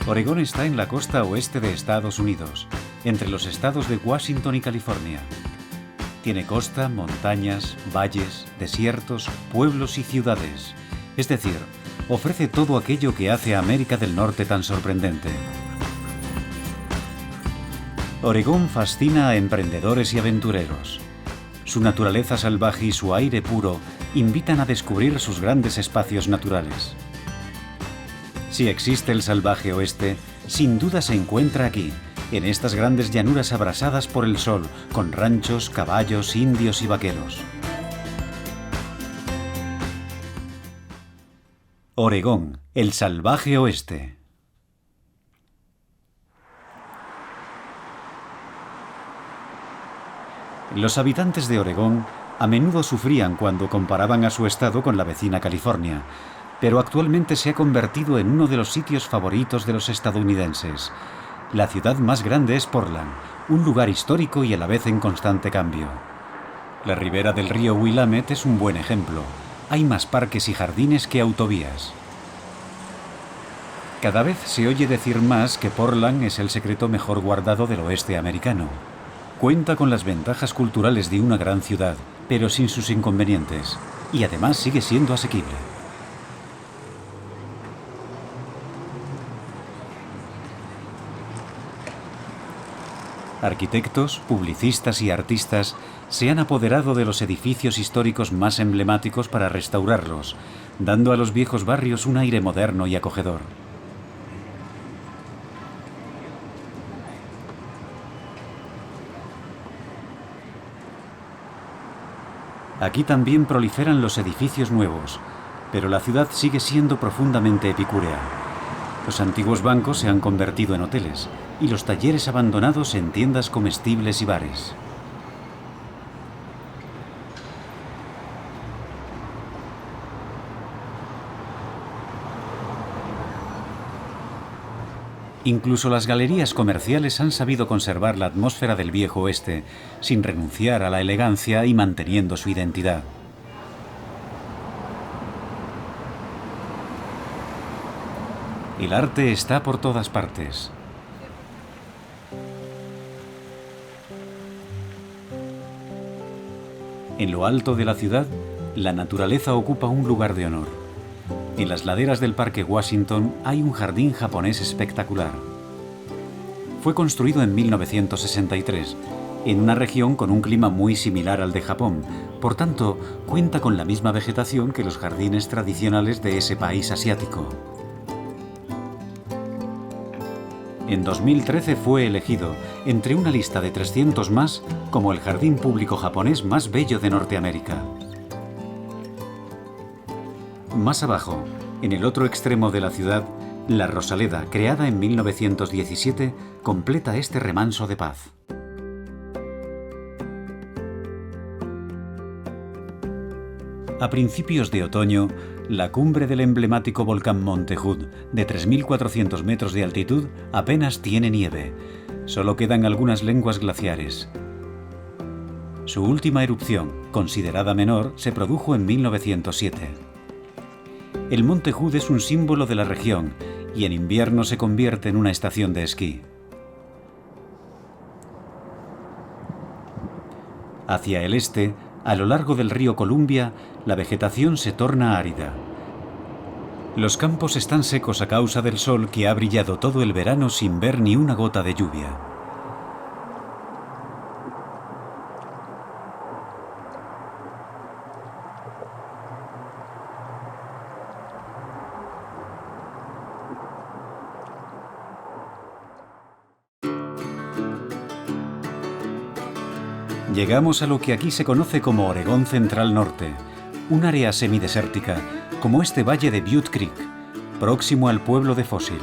Oregón está en la costa oeste de Estados Unidos, entre los estados de Washington y California. Tiene costa, montañas, valles, desiertos, pueblos y ciudades. Es decir, ofrece todo aquello que hace a América del Norte tan sorprendente. Oregón fascina a emprendedores y aventureros. Su naturaleza salvaje y su aire puro invitan a descubrir sus grandes espacios naturales. Si existe el salvaje oeste, sin duda se encuentra aquí, en estas grandes llanuras abrasadas por el sol, con ranchos, caballos, indios y vaqueros. Oregón, el salvaje oeste. Los habitantes de Oregón a menudo sufrían cuando comparaban a su estado con la vecina California, pero actualmente se ha convertido en uno de los sitios favoritos de los estadounidenses. La ciudad más grande es Portland, un lugar histórico y a la vez en constante cambio. La ribera del río Willamette es un buen ejemplo. Hay más parques y jardines que autovías. Cada vez se oye decir más que Portland es el secreto mejor guardado del oeste americano. Cuenta con las ventajas culturales de una gran ciudad, pero sin sus inconvenientes, y además sigue siendo asequible. Arquitectos, publicistas y artistas se han apoderado de los edificios históricos más emblemáticos para restaurarlos, dando a los viejos barrios un aire moderno y acogedor. Aquí también proliferan los edificios nuevos, pero la ciudad sigue siendo profundamente epicúrea. Los antiguos bancos se han convertido en hoteles y los talleres abandonados en tiendas comestibles y bares. Incluso las galerías comerciales han sabido conservar la atmósfera del viejo oeste, sin renunciar a la elegancia y manteniendo su identidad. El arte está por todas partes. En lo alto de la ciudad, la naturaleza ocupa un lugar de honor. En las laderas del Parque Washington hay un jardín japonés espectacular. Fue construido en 1963, en una región con un clima muy similar al de Japón, por tanto, cuenta con la misma vegetación que los jardines tradicionales de ese país asiático. En 2013 fue elegido, entre una lista de 300 más, como el jardín público japonés más bello de Norteamérica. Más abajo, en el otro extremo de la ciudad, la Rosaleda, creada en 1917, completa este remanso de paz. A principios de otoño, la cumbre del emblemático volcán Monte Hood, de 3.400 metros de altitud, apenas tiene nieve. Solo quedan algunas lenguas glaciares. Su última erupción, considerada menor, se produjo en 1907. El Monte Hood es un símbolo de la región y en invierno se convierte en una estación de esquí. Hacia el este, a lo largo del río Columbia, la vegetación se torna árida. Los campos están secos a causa del sol que ha brillado todo el verano sin ver ni una gota de lluvia. Llegamos a lo que aquí se conoce como Oregón Central Norte, un área semidesértica, como este valle de Butte Creek, próximo al pueblo de Fossil.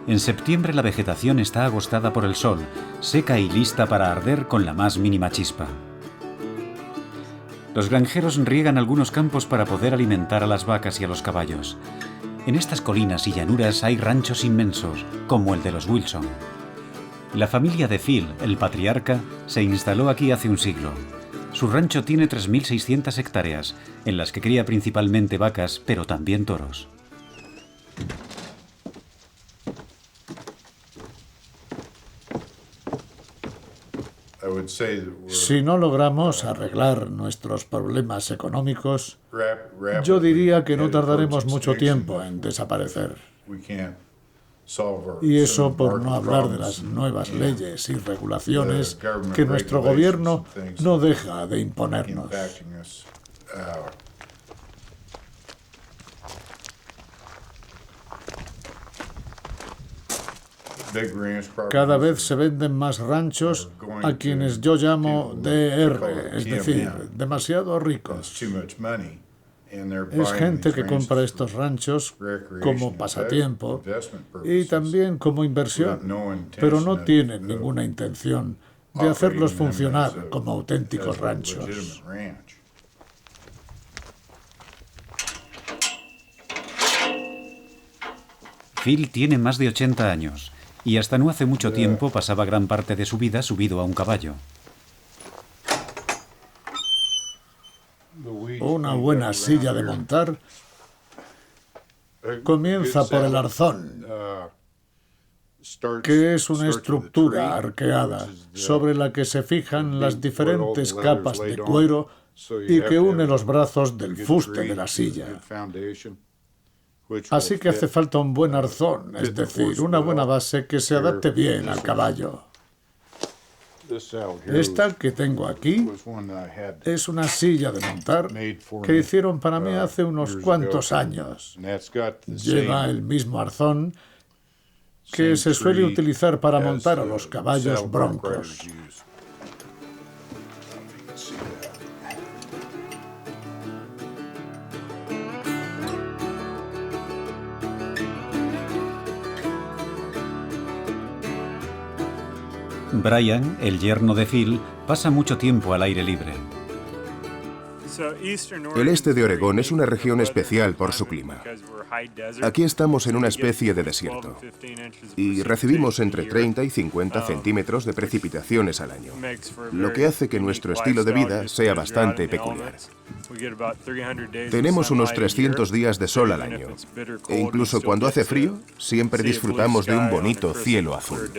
En septiembre la vegetación está agostada por el sol, seca y lista para arder con la más mínima chispa. Los granjeros riegan algunos campos para poder alimentar a las vacas y a los caballos. En estas colinas y llanuras hay ranchos inmensos, como el de los Wilson. La familia de Phil, el patriarca, se instaló aquí hace un siglo. Su rancho tiene 3.600 hectáreas, en las que cría principalmente vacas, pero también toros. Si no logramos arreglar nuestros problemas económicos, yo diría que no tardaremos mucho tiempo en desaparecer. Y eso por no hablar de las nuevas leyes y regulaciones que nuestro gobierno no deja de imponernos. Cada vez se venden más ranchos a quienes yo llamo DR, es decir, demasiado ricos. Es gente que compra estos ranchos como pasatiempo y también como inversión, pero no tienen ninguna intención de hacerlos funcionar como auténticos ranchos. Phil tiene más de 80 años y hasta no hace mucho tiempo pasaba gran parte de su vida subido a un caballo. Una buena silla de montar comienza por el arzón, que es una estructura arqueada sobre la que se fijan las diferentes capas de cuero y que une los brazos del fuste de la silla. Así que hace falta un buen arzón, es decir, una buena base que se adapte bien al caballo. Esta que tengo aquí es una silla de montar que hicieron para mí hace unos cuantos años. Lleva el mismo arzón que se suele utilizar para montar a los caballos broncos. Brian, el yerno de Phil, pasa mucho tiempo al aire libre. El este de Oregón es una región especial por su clima. Aquí estamos en una especie de desierto y recibimos entre 30 y 50 centímetros de precipitaciones al año, lo que hace que nuestro estilo de vida sea bastante peculiar. Tenemos unos 300 días de sol al año e incluso cuando hace frío siempre disfrutamos de un bonito cielo azul.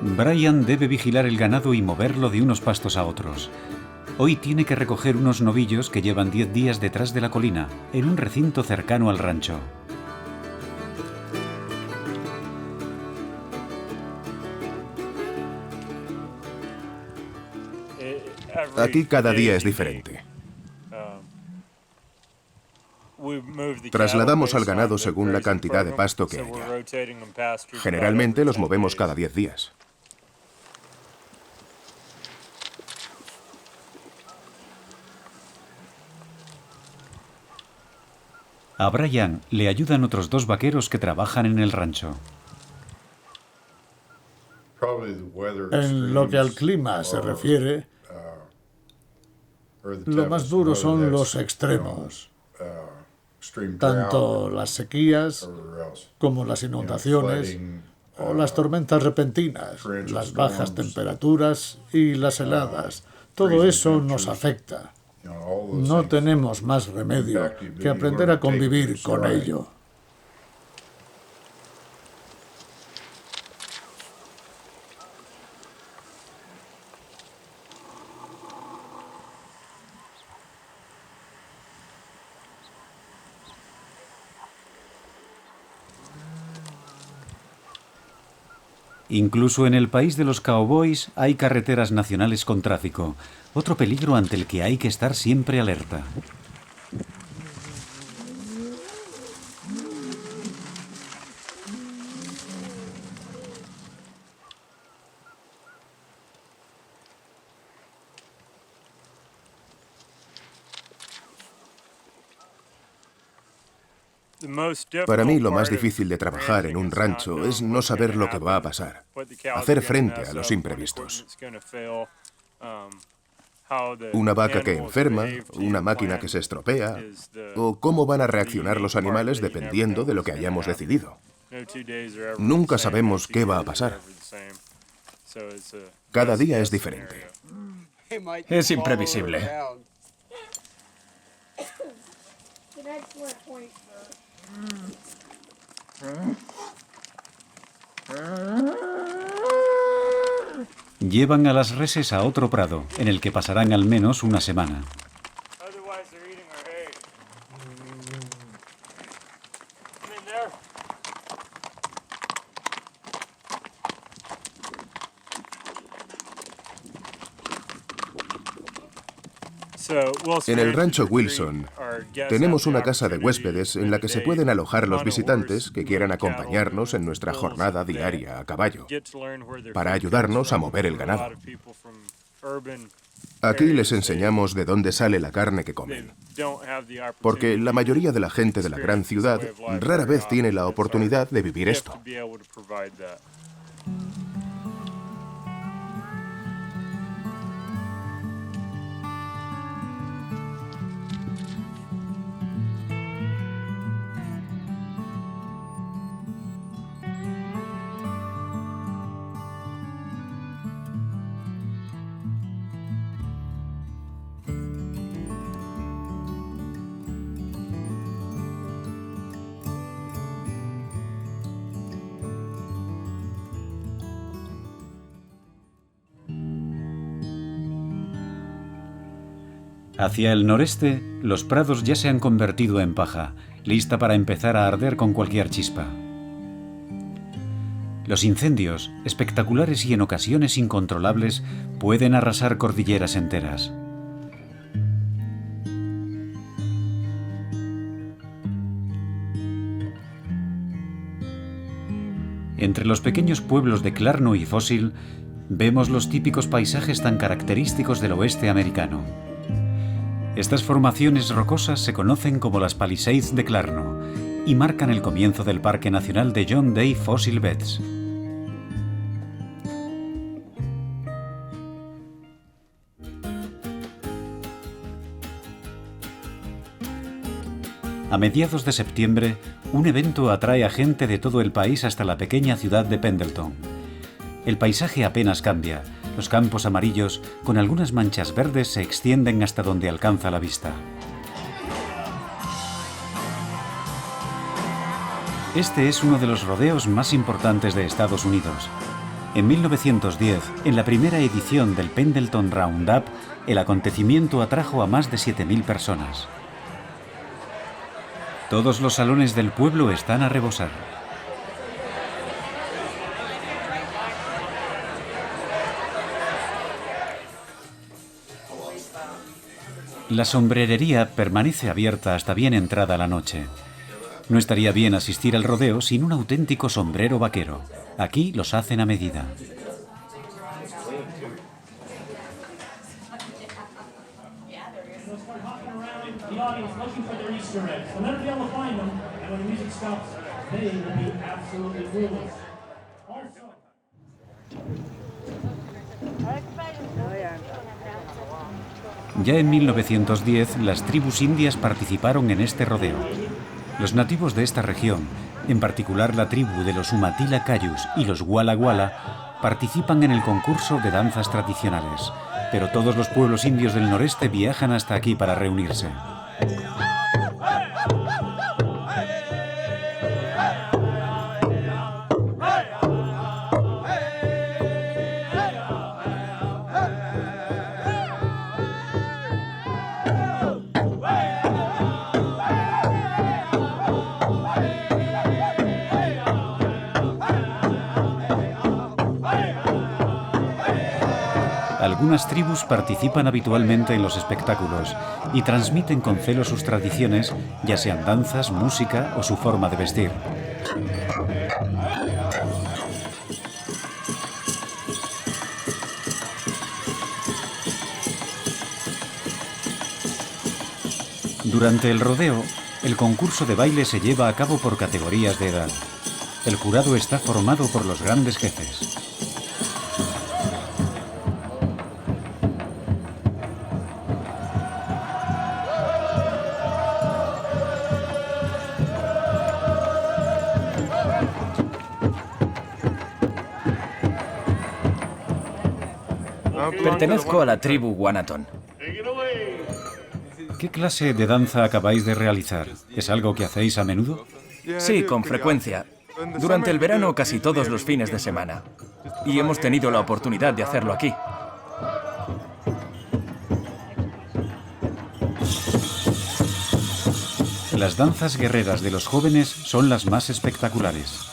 Brian debe vigilar el ganado y moverlo de unos pastos a otros. Hoy tiene que recoger unos novillos que llevan 10 días detrás de la colina, en un recinto cercano al rancho. Aquí cada día es diferente. Trasladamos al ganado según la cantidad de pasto que haya. Generalmente los movemos cada 10 días. A Brian le ayudan otros 2 vaqueros que trabajan en el rancho. En lo que al clima se refiere, lo más duro son los extremos, tanto las sequías como las inundaciones o las tormentas repentinas, las bajas temperaturas y las heladas. Todo eso nos afecta. No tenemos más remedio que aprender a convivir con ello. Incluso en el país de los cowboys hay carreteras nacionales con tráfico, otro peligro ante el que hay que estar siempre alerta. Para mí lo más difícil de trabajar en un rancho es no saber lo que va a pasar, hacer frente a los imprevistos. Una vaca que enferma, una máquina que se estropea, o cómo van a reaccionar los animales dependiendo de lo que hayamos decidido. Nunca sabemos qué va a pasar. Cada día es diferente. Es imprevisible. Llevan a las reses a otro prado, en el que pasarán al menos una semana. En el rancho Wilson tenemos una casa de huéspedes en la que se pueden alojar los visitantes que quieran acompañarnos en nuestra jornada diaria a caballo, para ayudarnos a mover el ganado. Aquí les enseñamos de dónde sale la carne que comen, porque la mayoría de la gente de la gran ciudad rara vez tiene la oportunidad de vivir esto. Hacia el noreste, los prados ya se han convertido en paja, lista para empezar a arder con cualquier chispa. Los incendios, espectaculares y en ocasiones incontrolables, pueden arrasar cordilleras enteras. Entre los pequeños pueblos de Clarno y Fossil, vemos los típicos paisajes tan característicos del oeste americano. Estas formaciones rocosas se conocen como las Palisades de Clarno y marcan el comienzo del Parque Nacional de John Day Fossil Beds. A mediados de septiembre, un evento atrae a gente de todo el país hasta la pequeña ciudad de Pendleton. El paisaje apenas cambia. Los campos amarillos, con algunas manchas verdes, se extienden hasta donde alcanza la vista. Este es uno de los rodeos más importantes de Estados Unidos. En 1910, en la primera edición del Pendleton Roundup, el acontecimiento atrajo a más de 7.000 personas. Todos los salones del pueblo están a rebosar. La sombrerería permanece abierta hasta bien entrada la noche. No estaría bien asistir al rodeo sin un auténtico sombrero vaquero. Aquí los hacen a medida. Ya en 1910, las tribus indias participaron en este rodeo. Los nativos de esta región, en particular la tribu de los Umatilla Cayuse y los Walla Walla, participan en el concurso de danzas tradicionales, pero todos los pueblos indios del noreste viajan hasta aquí para reunirse. Algunas tribus participan habitualmente en los espectáculos y transmiten con celo sus tradiciones, ya sean danzas, música o su forma de vestir. Durante el rodeo, el concurso de baile se lleva a cabo por categorías de edad. El jurado está formado por los grandes jefes. Pertenezco a la tribu Guanaton. ¿Qué clase de danza acabáis de realizar? ¿Es algo que hacéis a menudo? Sí, con frecuencia. Durante el verano casi todos los fines de semana. Y hemos tenido la oportunidad de hacerlo aquí. Las danzas guerreras de los jóvenes son las más espectaculares.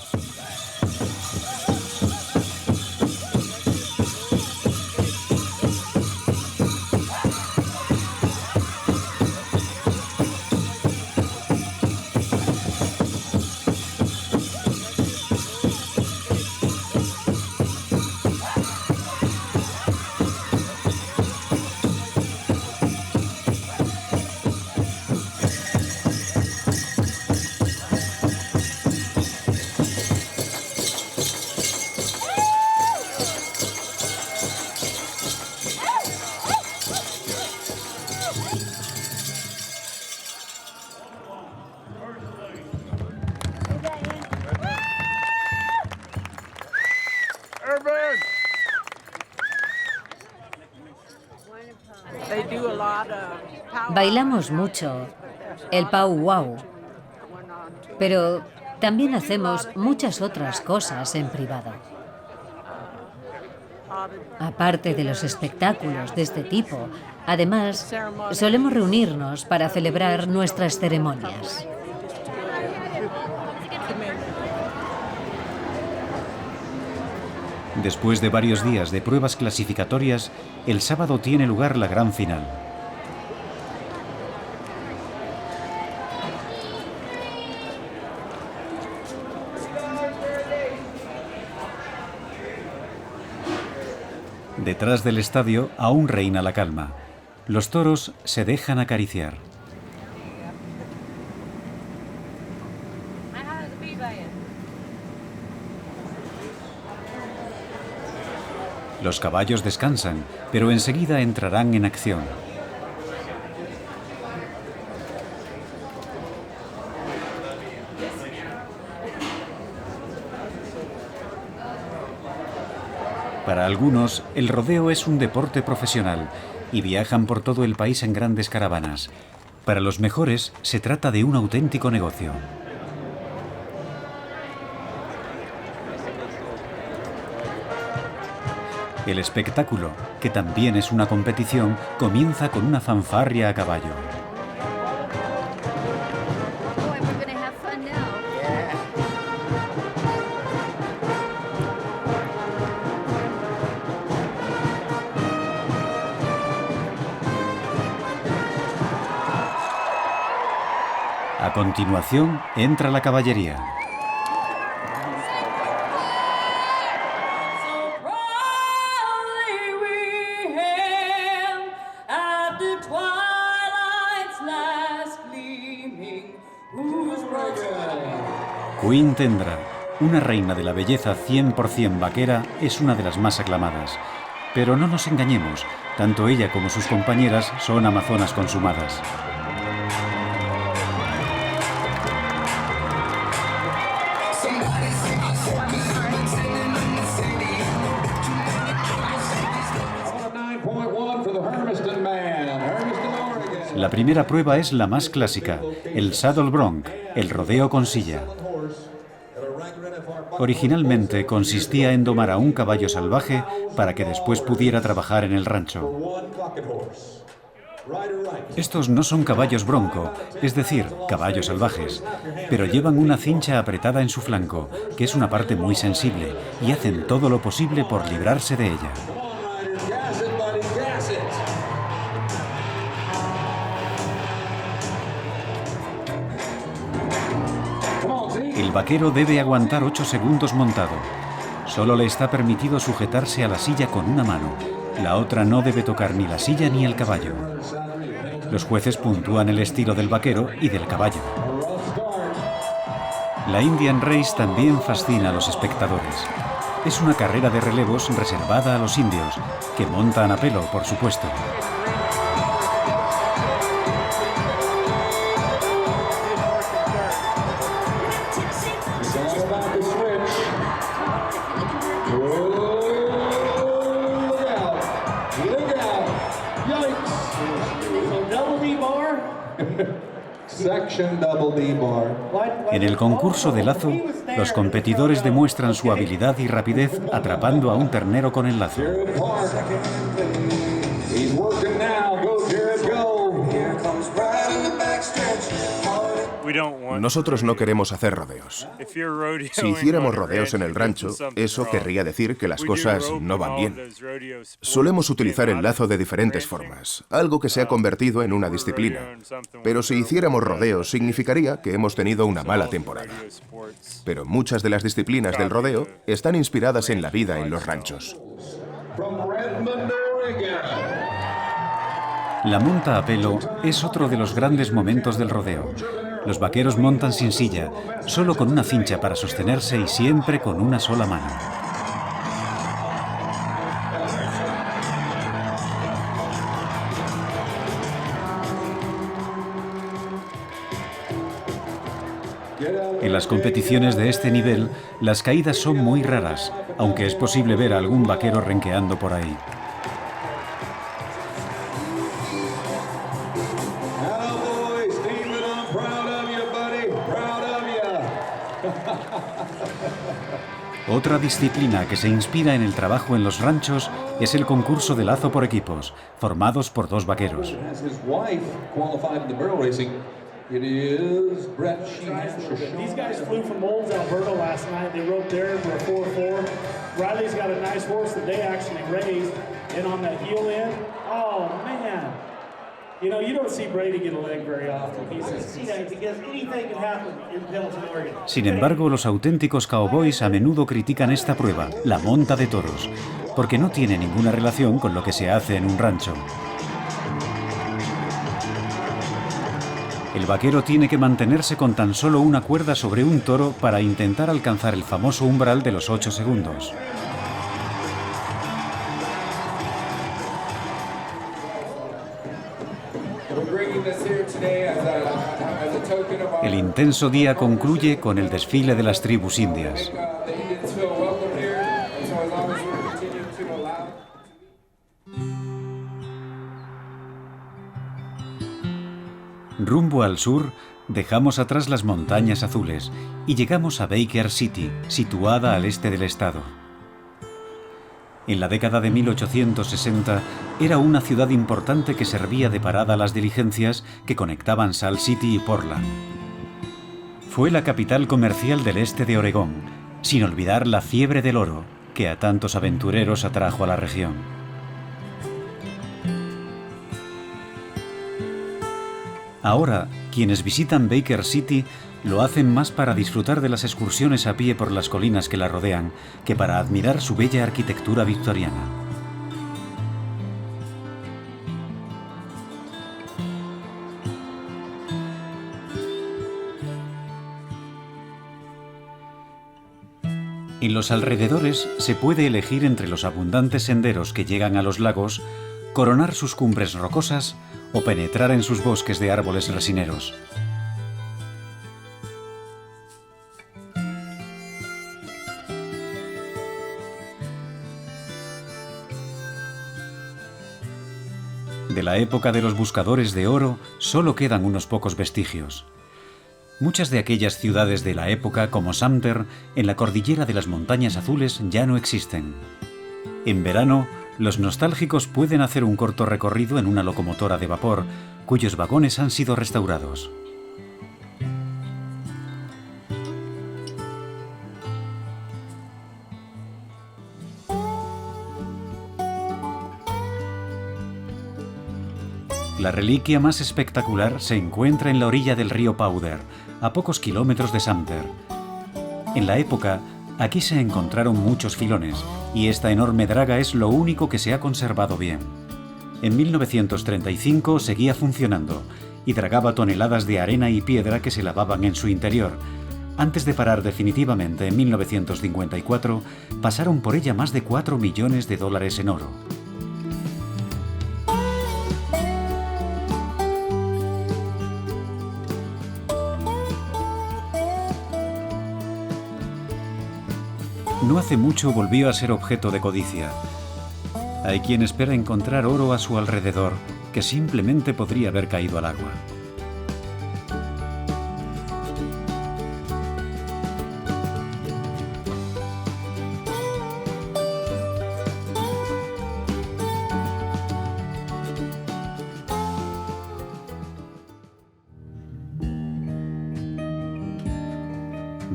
Bailamos mucho el Pow Wow, pero también hacemos muchas otras cosas en privado. Aparte de los espectáculos de este tipo, además, solemos reunirnos para celebrar nuestras ceremonias. Después de varios días de pruebas clasificatorias, el sábado tiene lugar la gran final. Detrás del estadio aún reina la calma. Los toros se dejan acariciar. Los caballos descansan, pero enseguida entrarán en acción. Para algunos, el rodeo es un deporte profesional y viajan por todo el país en grandes caravanas. Para los mejores, se trata de un auténtico negocio. El espectáculo, que también es una competición, comienza con una fanfarria a caballo. A continuación, entra la caballería. Queen Tendra, una reina de la belleza 100% vaquera, es una de las más aclamadas. Pero no nos engañemos, tanto ella como sus compañeras son amazonas consumadas. La primera prueba es la más clásica, el saddle bronc, el rodeo con silla. Originalmente consistía en domar a un caballo salvaje para que después pudiera trabajar en el rancho. Estos no son caballos bronco, es decir, caballos salvajes, pero llevan una cincha apretada en su flanco, que es una parte muy sensible, y hacen todo lo posible por librarse de ella. El vaquero debe aguantar 8 segundos montado. Solo le está permitido sujetarse a la silla con una mano. La otra no debe tocar ni la silla ni el caballo. Los jueces puntúan el estilo del vaquero y del caballo. La Indian Race también fascina a los espectadores. Es una carrera de relevos reservada a los indios, que montan a pelo, por supuesto. En el concurso de lazo, los competidores demuestran su habilidad y rapidez atrapando a un ternero con el lazo. Nosotros no queremos hacer rodeos. Si hiciéramos rodeos en el rancho, eso querría decir que las cosas no van bien. Solemos utilizar el lazo de diferentes formas, algo que se ha convertido en una disciplina. Pero si hiciéramos rodeos, significaría que hemos tenido una mala temporada. Pero muchas de las disciplinas del rodeo están inspiradas en la vida en los ranchos. La monta a pelo es otro de los grandes momentos del rodeo. Los vaqueros montan sin silla, solo con una cincha para sostenerse y siempre con una sola mano. En las competiciones de este nivel, las caídas son muy raras, aunque es posible ver a algún vaquero renqueando por ahí. Otra disciplina que se inspira en el trabajo en los ranchos es el concurso de lazo por equipos, formados por dos vaqueros. Sin embargo, los auténticos cowboys a menudo critican esta prueba, la monta de toros, porque no tiene ninguna relación con lo que se hace en un rancho. El vaquero tiene que mantenerse con tan solo una cuerda sobre un toro para intentar alcanzar el famoso umbral de los 8 segundos. El intenso día concluye con el desfile de las tribus indias. Rumbo al sur, dejamos atrás las montañas azules y llegamos a Baker City, situada al este del estado. En la década de 1860 era una ciudad importante que servía de parada a las diligencias que conectaban Salt City y Portland. Fue la capital comercial del este de Oregón, sin olvidar la fiebre del oro que a tantos aventureros atrajo a la región. Ahora, quienes visitan Baker City lo hacen más para disfrutar de las excursiones a pie por las colinas que la rodean que para admirar su bella arquitectura victoriana. En los alrededores se puede elegir entre los abundantes senderos que llegan a los lagos, coronar sus cumbres rocosas o penetrar en sus bosques de árboles resineros. De la época de los buscadores de oro solo quedan unos pocos vestigios. Muchas de aquellas ciudades de la época, como Sumter, en la cordillera de las Montañas Azules, ya no existen. En verano, los nostálgicos pueden hacer un corto recorrido en una locomotora de vapor, cuyos vagones han sido restaurados. La reliquia más espectacular se encuentra en la orilla del río Powder, a pocos kilómetros de Sumter. En la época, aquí se encontraron muchos filones, y esta enorme draga es lo único que se ha conservado bien. En 1935 seguía funcionando, y dragaba toneladas de arena y piedra que se lavaban en su interior. Antes de parar definitivamente en 1954, pasaron por ella más de $4 millones en oro. No hace mucho volvió a ser objeto de codicia. Hay quien espera encontrar oro a su alrededor, que simplemente podría haber caído al agua.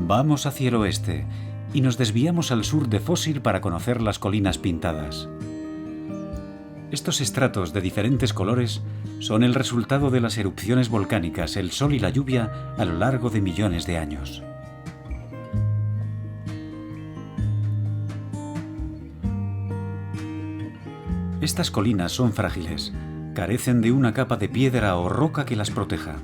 Vamos hacia el oeste y nos desviamos al sur de Fósil para conocer las colinas pintadas. Estos estratos de diferentes colores son el resultado de las erupciones volcánicas, el sol y la lluvia a lo largo de millones de años. Estas colinas son frágiles, carecen de una capa de piedra o roca que las proteja.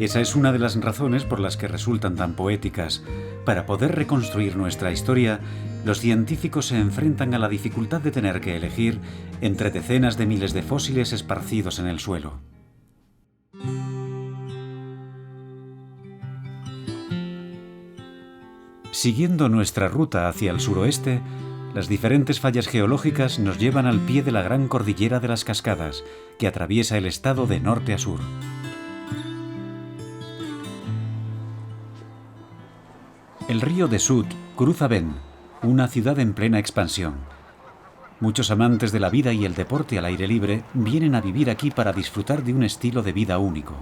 Esa es una de las razones por las que resultan tan poéticas. Para poder reconstruir nuestra historia, los científicos se enfrentan a la dificultad de tener que elegir entre decenas de miles de fósiles esparcidos en el suelo. Siguiendo nuestra ruta hacia el suroeste, las diferentes fallas geológicas nos llevan al pie de la gran cordillera de las Cascadas, que atraviesa el estado de norte a sur. El río de Sud cruza Bend, una ciudad en plena expansión. Muchos amantes de la vida y el deporte al aire libre vienen a vivir aquí para disfrutar de un estilo de vida único.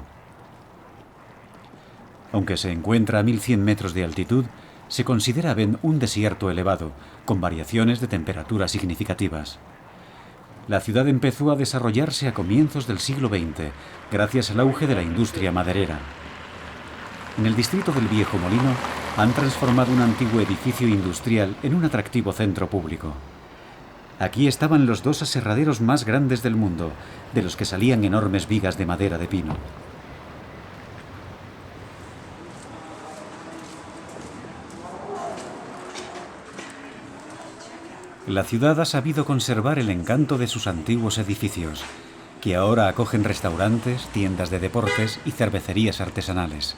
Aunque se encuentra a 1100 metros de altitud, se considera Bend un desierto elevado, con variaciones de temperatura significativas. La ciudad empezó a desarrollarse a comienzos del siglo XX, gracias al auge de la industria maderera. En el distrito del Viejo Molino han transformado un antiguo edificio industrial en un atractivo centro público. Aquí estaban los dos aserraderos más grandes del mundo, de los que salían enormes vigas de madera de pino. La ciudad ha sabido conservar el encanto de sus antiguos edificios, que ahora acogen restaurantes, tiendas de deportes y cervecerías artesanales.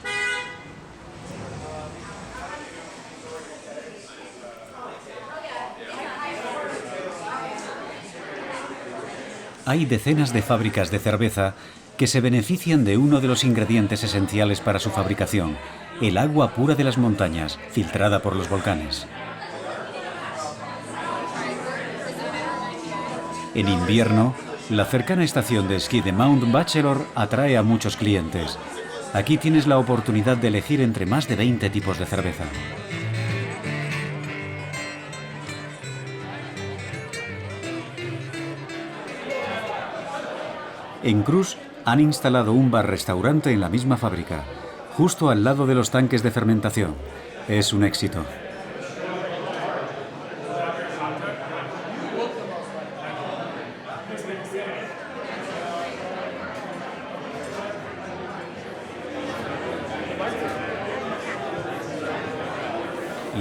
Hay decenas de fábricas de cerveza que se benefician de uno de los ingredientes esenciales para su fabricación, el agua pura de las montañas, filtrada por los volcanes. En invierno, la cercana estación de esquí de Mount Bachelor atrae a muchos clientes. Aquí tienes la oportunidad de elegir entre más de 20 tipos de cerveza. En Cruz han instalado un bar-restaurante en la misma fábrica, justo al lado de los tanques de fermentación. Es un éxito.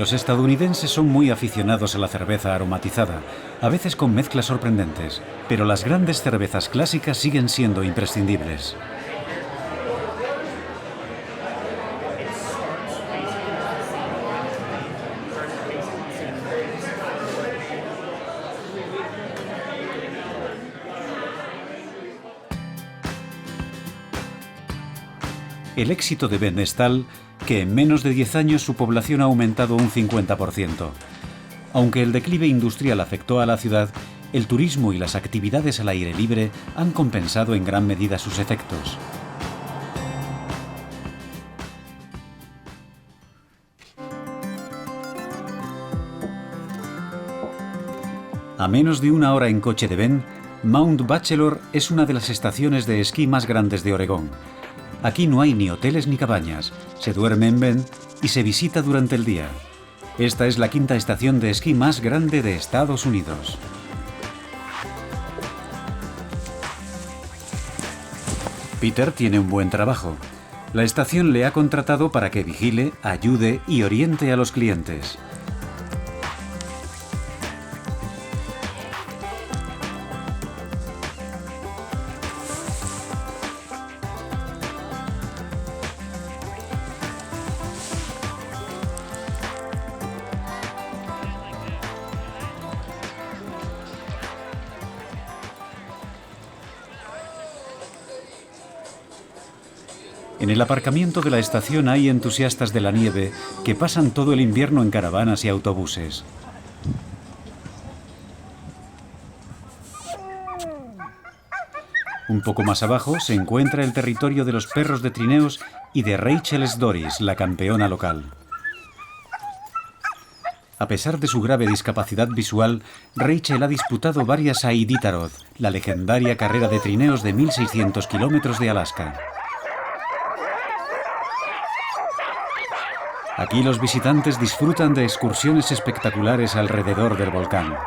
Los estadounidenses son muy aficionados a la cerveza aromatizada, a veces con mezclas sorprendentes, pero las grandes cervezas clásicas siguen siendo imprescindibles. El éxito de Bend es tal que en menos de 10 años su población ha aumentado un 50%. Aunque el declive industrial afectó a la ciudad, el turismo y las actividades al aire libre han compensado en gran medida sus efectos. A menos de una hora en coche de Bend, Mount Bachelor es una de las estaciones de esquí más grandes de Oregón. Aquí no hay ni hoteles ni cabañas, se duerme en Bend y se visita durante el día. Esta es la quinta estación de esquí más grande de Estados Unidos. Peter tiene un buen trabajo. La estación le ha contratado para que vigile, ayude y oriente a los clientes. En el aparcamiento de la estación hay entusiastas de la nieve que pasan todo el invierno en caravanas y autobuses. Un poco más abajo se encuentra el territorio de los perros de trineos y de Rachel Doris, la campeona local. A pesar de su grave discapacidad visual, Rachel ha disputado varias a Iditarod, la legendaria carrera de trineos de 1.600 kilómetros de Alaska. Aquí los visitantes disfrutan de excursiones espectaculares alrededor del volcán.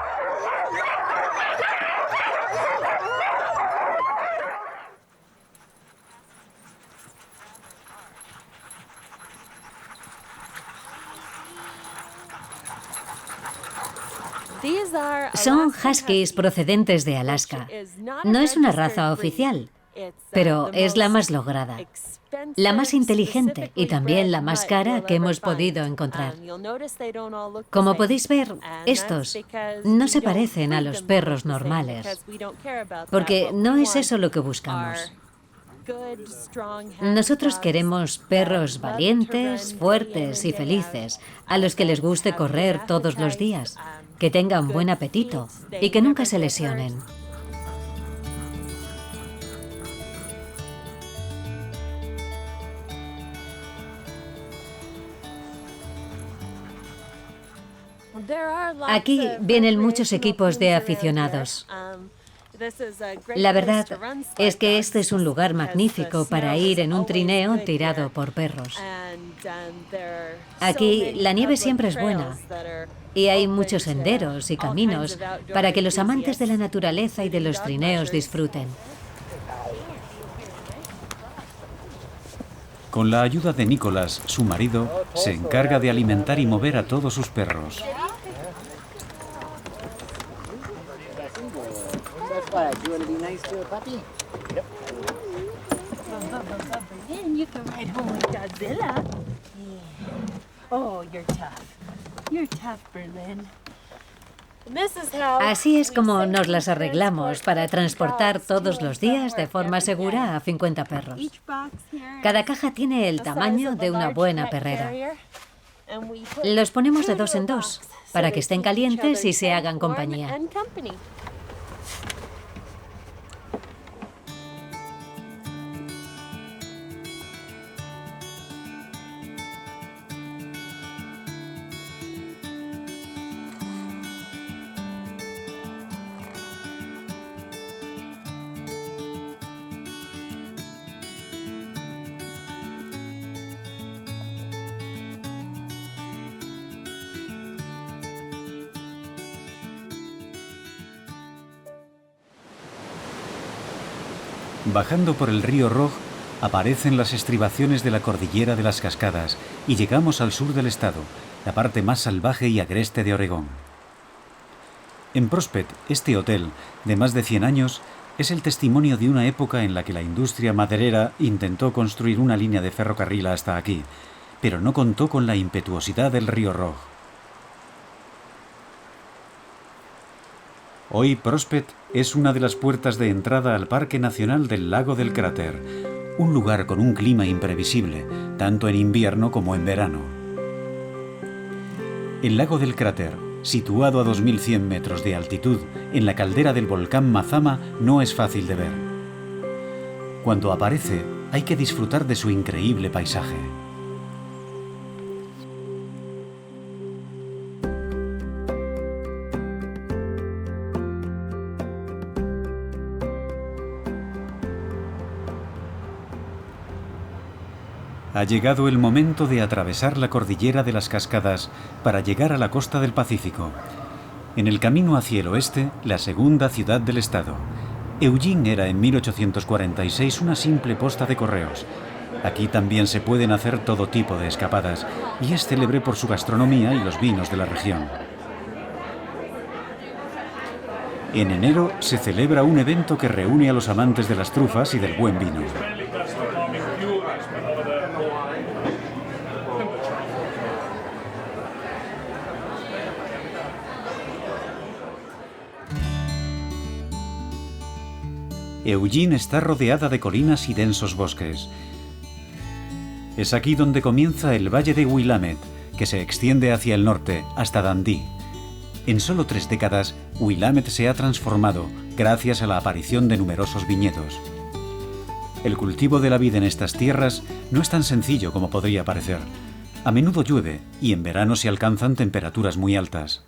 Son huskies procedentes de Alaska. No es una raza oficial, pero es la más lograda, la más inteligente y también la más cara que hemos podido encontrar. Como podéis ver, estos no se parecen a los perros normales, porque no es eso lo que buscamos. Nosotros queremos perros valientes, fuertes y felices, a los que les guste correr todos los días, que tengan buen apetito y que nunca se lesionen. Aquí vienen muchos equipos de aficionados. La verdad es que este es un lugar magnífico para ir en un trineo tirado por perros. Aquí la nieve siempre es buena y hay muchos senderos y caminos para que los amantes de la naturaleza y de los trineos disfruten. Con la ayuda de Nicholas, su marido, se encarga de alimentar y mover a todos sus perros. Así es como nos las arreglamos para transportar todos los días de forma segura a 50 perros. Cada caja tiene el tamaño de una buena perrera. Los ponemos de dos en dos para que estén calientes y se hagan compañía. Bajando por el río Rogue, aparecen las estribaciones de la cordillera de las Cascadas y llegamos al sur del estado, la parte más salvaje y agreste de Oregón. En Prospect, este hotel, de más de 100 años, es el testimonio de una época en la que la industria maderera intentó construir una línea de ferrocarril hasta aquí, pero no contó con la impetuosidad del río Rogue. Hoy Prospect es una de las puertas de entrada al Parque Nacional del Lago del Cráter, un lugar con un clima imprevisible, tanto en invierno como en verano. El Lago del Cráter, situado a 2.100 metros de altitud en la caldera del volcán Mazama, no es fácil de ver. Cuando aparece, hay que disfrutar de su increíble paisaje. Ha llegado el momento de atravesar la cordillera de las Cascadas para llegar a la costa del Pacífico. En el camino hacia el oeste, la segunda ciudad del estado. Eugene era en 1846 una simple posta de correos. Aquí también se pueden hacer todo tipo de escapadas y es célebre por su gastronomía y los vinos de la región. En enero se celebra un evento que reúne a los amantes de las trufas y del buen vino. Eugene está rodeada de colinas y densos bosques. Es aquí donde comienza el Valle de Willamette, que se extiende hacia el norte, hasta Dundee. En solo 3 décadas, Willamette se ha transformado gracias a la aparición de numerosos viñedos. El cultivo de la vid en estas tierras no es tan sencillo como podría parecer. A menudo llueve y en verano se alcanzan temperaturas muy altas.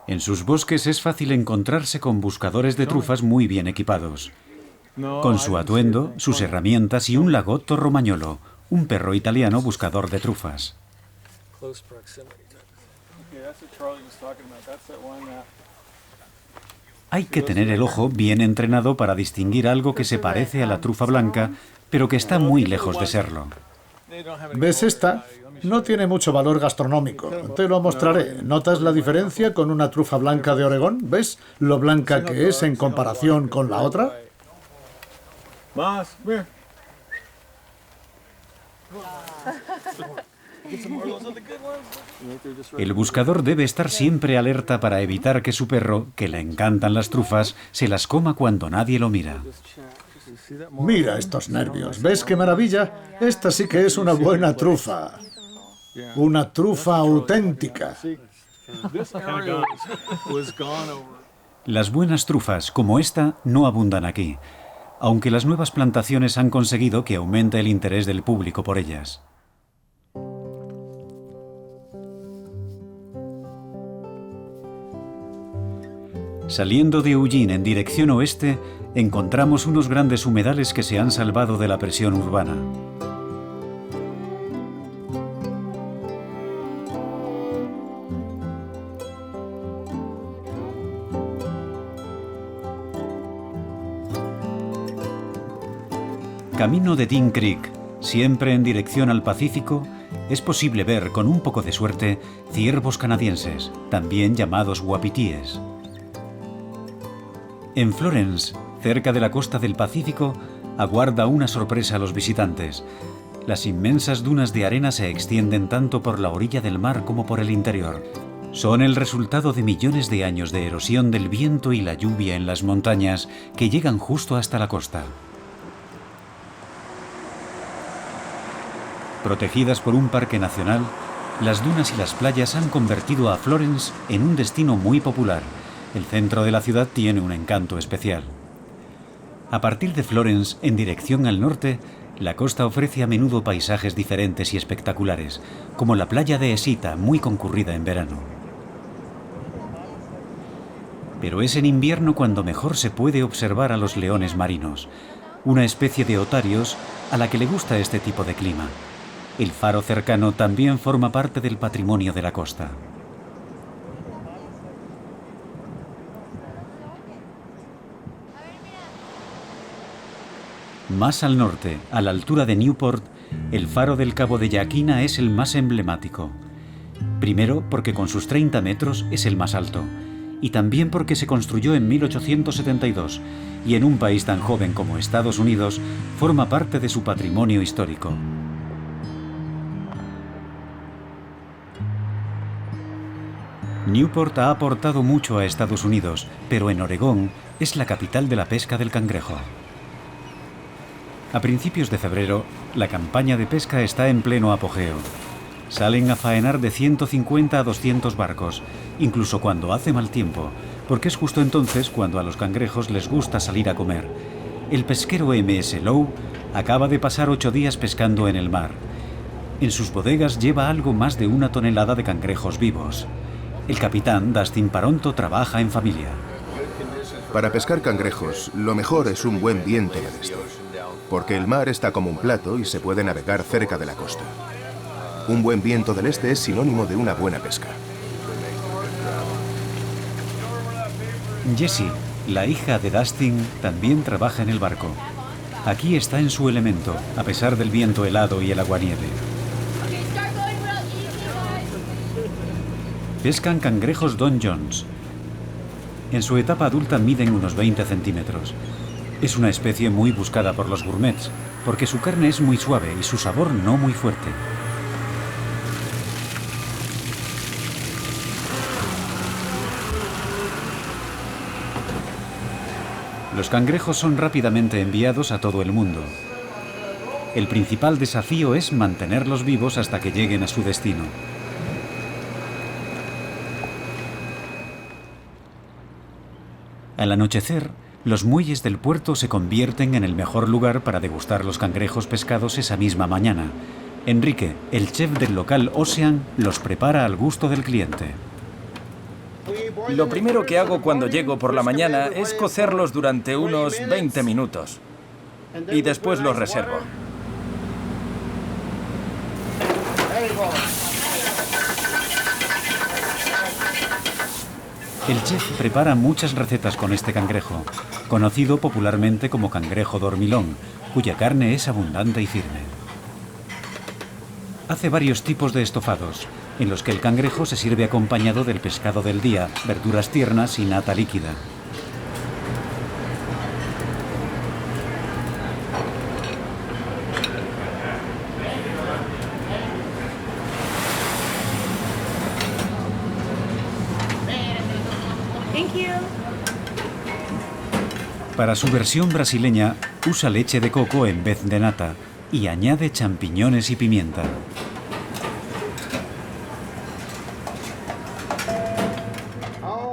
En sus bosques es fácil encontrarse con buscadores de trufas muy bien equipados, con su atuendo, sus herramientas y un lagotto romagnolo, un perro italiano buscador de trufas. Hay que tener el ojo bien entrenado para distinguir algo que se parece a la trufa blanca, pero que está muy lejos de serlo. ¿Ves esta? No tiene mucho valor gastronómico. Te lo mostraré. ¿Notas la diferencia con una trufa blanca de Oregón? ¿Ves lo blanca que es en comparación con la otra? El buscador debe estar siempre alerta para evitar que su perro, que le encantan las trufas, se las coma cuando nadie lo mira. Mira estos nervios. ¿Ves qué maravilla? Esta sí que es una buena trufa. Una trufa auténtica. Las buenas trufas, como esta, no abundan aquí, aunque las nuevas plantaciones han conseguido que aumente el interés del público por ellas. Saliendo de Eugene en dirección oeste, encontramos unos grandes humedales que se han salvado de la presión urbana. Camino de Dean Creek, siempre en dirección al Pacífico, es posible ver, con un poco de suerte, ciervos canadienses, también llamados wapitíes. En Florence, cerca de la costa del Pacífico, aguarda una sorpresa a los visitantes. Las inmensas dunas de arena se extienden tanto por la orilla del mar como por el interior. Son el resultado de millones de años de erosión del viento y la lluvia en las montañas que llegan justo hasta la costa. Protegidas por un parque nacional, las dunas y las playas han convertido a Florence en un destino muy popular. El centro de la ciudad tiene un encanto especial. A partir de Florence, en dirección al norte, la costa ofrece a menudo paisajes diferentes y espectaculares, como la playa de Esita, muy concurrida en verano. Pero es en invierno cuando mejor se puede observar a los leones marinos, una especie de otarios a la que le gusta este tipo de clima. El faro cercano también forma parte del patrimonio de la costa. Más al norte, a la altura de Newport, el faro del Cabo de Yaquina es el más emblemático. Primero, porque con sus 30 metros es el más alto, y también porque se construyó en 1872, y en un país tan joven como Estados Unidos, forma parte de su patrimonio histórico. Newport ha aportado mucho a Estados Unidos, pero en Oregón es la capital de la pesca del cangrejo. A principios de febrero, la campaña de pesca está en pleno apogeo. Salen a faenar de 150 a 200 barcos, incluso cuando hace mal tiempo, porque es justo entonces cuando a los cangrejos les gusta salir a comer. El pesquero M.S. Lowe acaba de pasar 8 días pescando en el mar. En sus bodegas lleva algo más de 1 tonelada de cangrejos vivos. El capitán Dustin Paronto trabaja en familia. Para pescar cangrejos, lo mejor es un buen viento del este, porque el mar está como un plato y se puede navegar cerca de la costa. Un buen viento del este es sinónimo de una buena pesca. Jessie, la hija de Dustin, también trabaja en el barco. Aquí está en su elemento, a pesar del viento helado y el aguanieve. Pescan cangrejos Don Jones. En su etapa adulta miden unos 20 centímetros. Es una especie muy buscada por los gourmets, porque su carne es muy suave y su sabor no muy fuerte. Los cangrejos son rápidamente enviados a todo el mundo. El principal desafío es mantenerlos vivos hasta que lleguen a su destino. Al anochecer, los muelles del puerto se convierten en el mejor lugar para degustar los cangrejos pescados esa misma mañana. Enrique, el chef del local Ocean, los prepara al gusto del cliente. Lo primero que hago cuando llego por la mañana es cocerlos durante unos 20 minutos. Y después los reservo. El chef prepara muchas recetas con este cangrejo, conocido popularmente como cangrejo dormilón, cuya carne es abundante y firme. Hace varios tipos de estofados, en los que el cangrejo se sirve acompañado del pescado del día, verduras tiernas y nata líquida. Para su versión brasileña, usa leche de coco en vez de nata y añade champiñones y pimienta.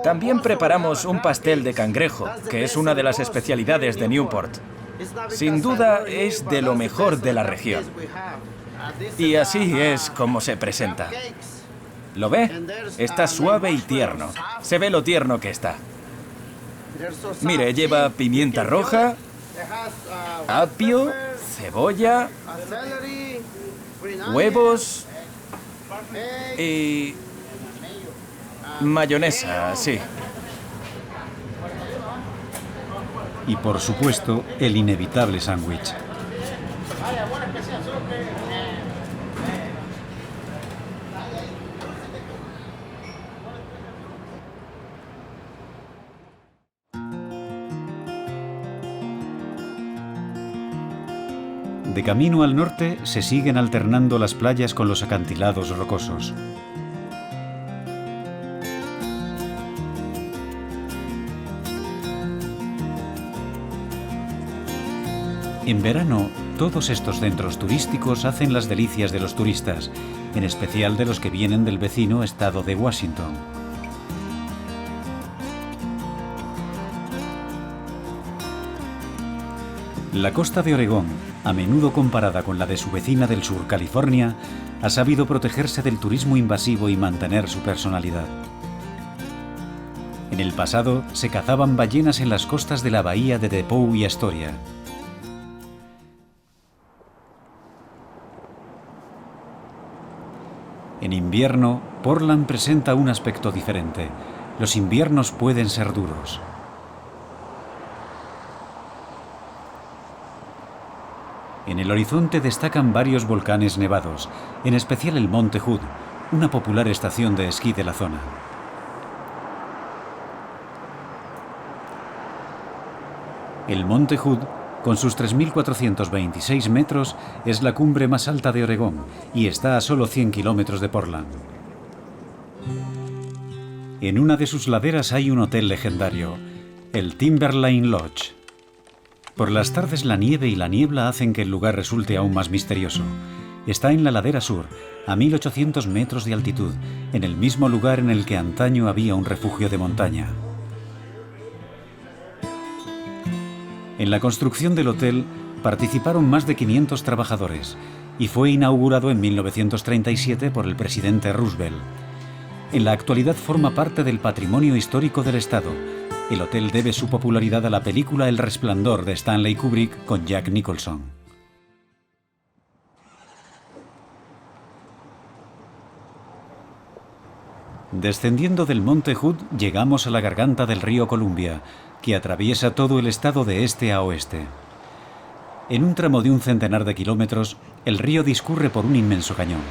También preparamos un pastel de cangrejo, que es una de las especialidades de Newport. Sin duda es de lo mejor de la región. Y así es como se presenta. ¿Lo ve? Está suave y tierno. Se ve lo tierno que está. Mire, lleva pimienta roja, apio, cebolla, huevos y mayonesa, sí. Y por supuesto, el inevitable sándwich. De camino al norte se siguen alternando las playas con los acantilados rocosos. En verano, todos estos centros turísticos hacen las delicias de los turistas, en especial de los que vienen del vecino estado de Washington. La costa de Oregón, a menudo comparada con la de su vecina del sur, California, ha sabido protegerse del turismo invasivo y mantener su personalidad. En el pasado, se cazaban ballenas en las costas de la bahía de DePaul y Astoria. En invierno, Portland presenta un aspecto diferente. Los inviernos pueden ser duros. En el horizonte destacan varios volcanes nevados, en especial el Monte Hood, una popular estación de esquí de la zona. El Monte Hood, con sus 3.426 metros, es la cumbre más alta de Oregón y está a solo 100 kilómetros de Portland. En una de sus laderas hay un hotel legendario, el Timberline Lodge. Por las tardes la nieve y la niebla hacen que el lugar resulte aún más misterioso. Está en la ladera sur, a 1.800 metros de altitud, en el mismo lugar en el que antaño había un refugio de montaña. En la construcción del hotel participaron más de 500 trabajadores y fue inaugurado en 1937 por el presidente Roosevelt. En la actualidad forma parte del patrimonio histórico del estado. El hotel debe su popularidad a la película El Resplandor de Stanley Kubrick con Jack Nicholson. Descendiendo del Monte Hood, llegamos a la garganta del río Columbia, que atraviesa todo el estado de este a oeste. En un tramo de 100 de kilómetros, el río discurre por un inmenso cañón.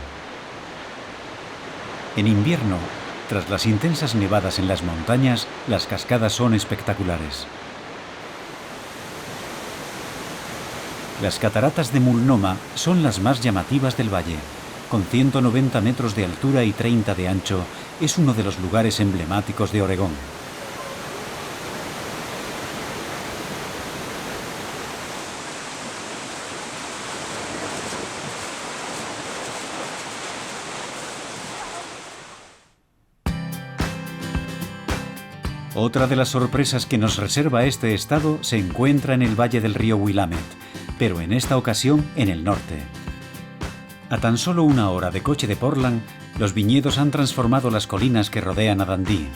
En invierno, tras las intensas nevadas en las montañas, las cascadas son espectaculares. Las cataratas de Multnomah son las más llamativas del valle. Con 190 metros de altura y 30 de ancho, es uno de los lugares emblemáticos de Oregón. Otra de las sorpresas que nos reserva este estado se encuentra en el valle del río Willamette, pero en esta ocasión en el norte. A tan solo 1 hora de coche de Portland, los viñedos han transformado las colinas que rodean a Dundee.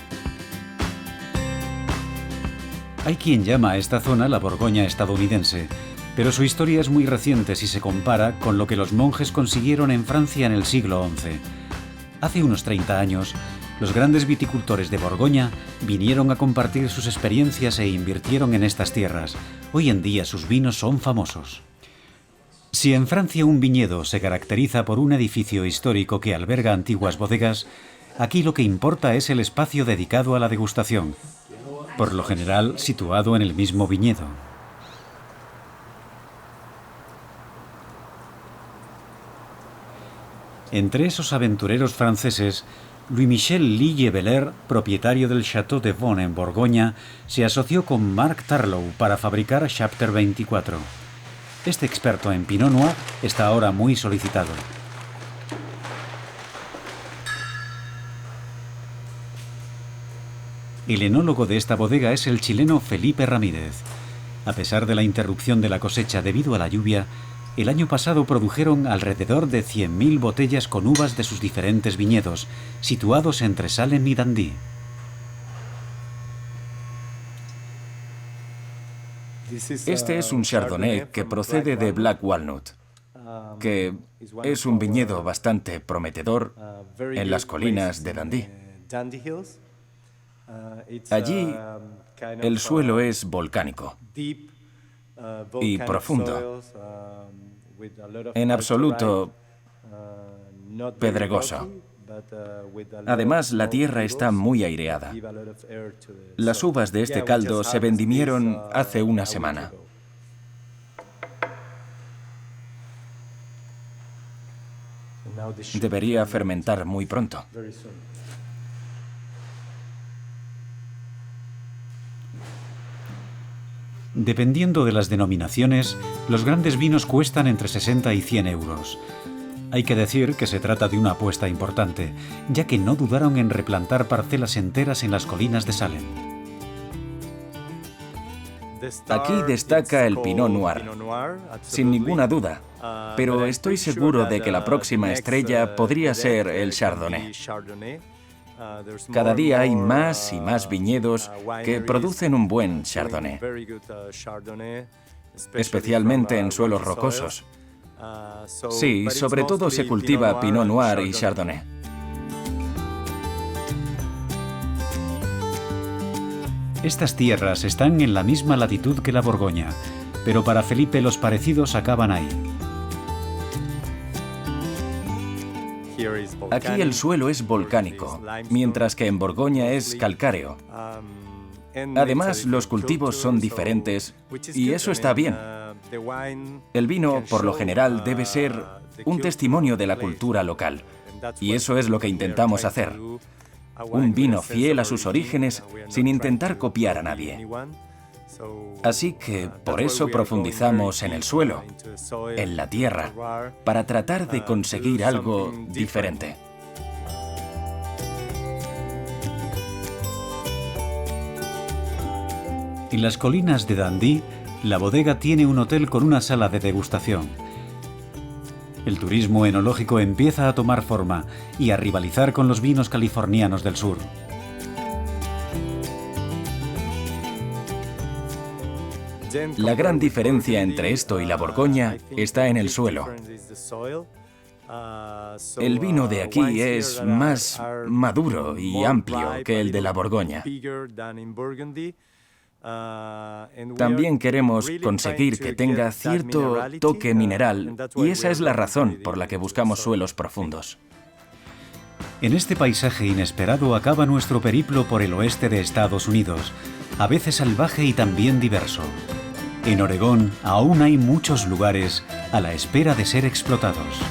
Hay quien llama a esta zona la Borgoña estadounidense, pero su historia es muy reciente si se compara con lo que los monjes consiguieron en Francia en el siglo XI. Hace unos 30 años, los grandes viticultores de Borgoña vinieron a compartir sus experiencias e invirtieron en estas tierras. Hoy en día sus vinos son famosos. Si en Francia un viñedo se caracteriza por un edificio histórico que alberga antiguas bodegas, aquí lo que importa es el espacio dedicado a la degustación, por lo general situado en el mismo viñedo. Entre esos aventureros franceses, Louis-Michel Lille-Belair, propietario del Château de Vaux en Borgoña, se asoció con Mark Tarlow para fabricar Chapter 24. Este experto en Pinot Noir está ahora muy solicitado. El enólogo de esta bodega es el chileno Felipe Ramírez. A pesar de la interrupción de la cosecha debido a la lluvia, el año pasado produjeron alrededor de 100.000 botellas con uvas de sus diferentes viñedos, situados entre Salem y Dundee. Este es un Chardonnay que procede de Black Walnut, que es un viñedo bastante prometedor en las colinas de Dundee. Allí el suelo es volcánico y profundo, en absoluto pedregoso. Además, la tierra está muy aireada. Las uvas de este caldo se vendimieron hace una semana. Debería fermentar muy pronto. Dependiendo de las denominaciones, los grandes vinos cuestan entre 60 y 100 euros. Hay que decir que se trata de una apuesta importante, ya que no dudaron en replantar parcelas enteras en las colinas de Salem. Aquí destaca el Pinot Noir, sin ninguna duda, pero estoy seguro de que la próxima estrella podría ser el Chardonnay. Cada día hay más y más viñedos que producen un buen Chardonnay, especialmente en suelos rocosos. Sí, sobre todo se cultiva Pinot Noir y Chardonnay. Estas tierras están en la misma latitud que la Borgoña, pero para Felipe los parecidos acaban ahí. Aquí el suelo es volcánico, mientras que en Borgoña es calcáreo. Además, los cultivos son diferentes y eso está bien. El vino, por lo general, debe ser un testimonio de la cultura local, y eso es lo que intentamos hacer. Un vino fiel a sus orígenes sin intentar copiar a nadie. Así que por eso profundizamos en el suelo, en la tierra, para tratar de conseguir algo diferente. En las colinas de Dundee, la bodega tiene un hotel con una sala de degustación. El turismo enológico empieza a tomar forma y a rivalizar con los vinos californianos del sur. La gran diferencia entre esto y la Borgoña está en el suelo. El vino de aquí es más maduro y amplio que el de la Borgoña. También queremos conseguir que tenga cierto toque mineral, y esa es la razón por la que buscamos suelos profundos. En este paisaje inesperado acaba nuestro periplo por el oeste de Estados Unidos, a veces salvaje y también diverso. En Oregón aún hay muchos lugares a la espera de ser explotados.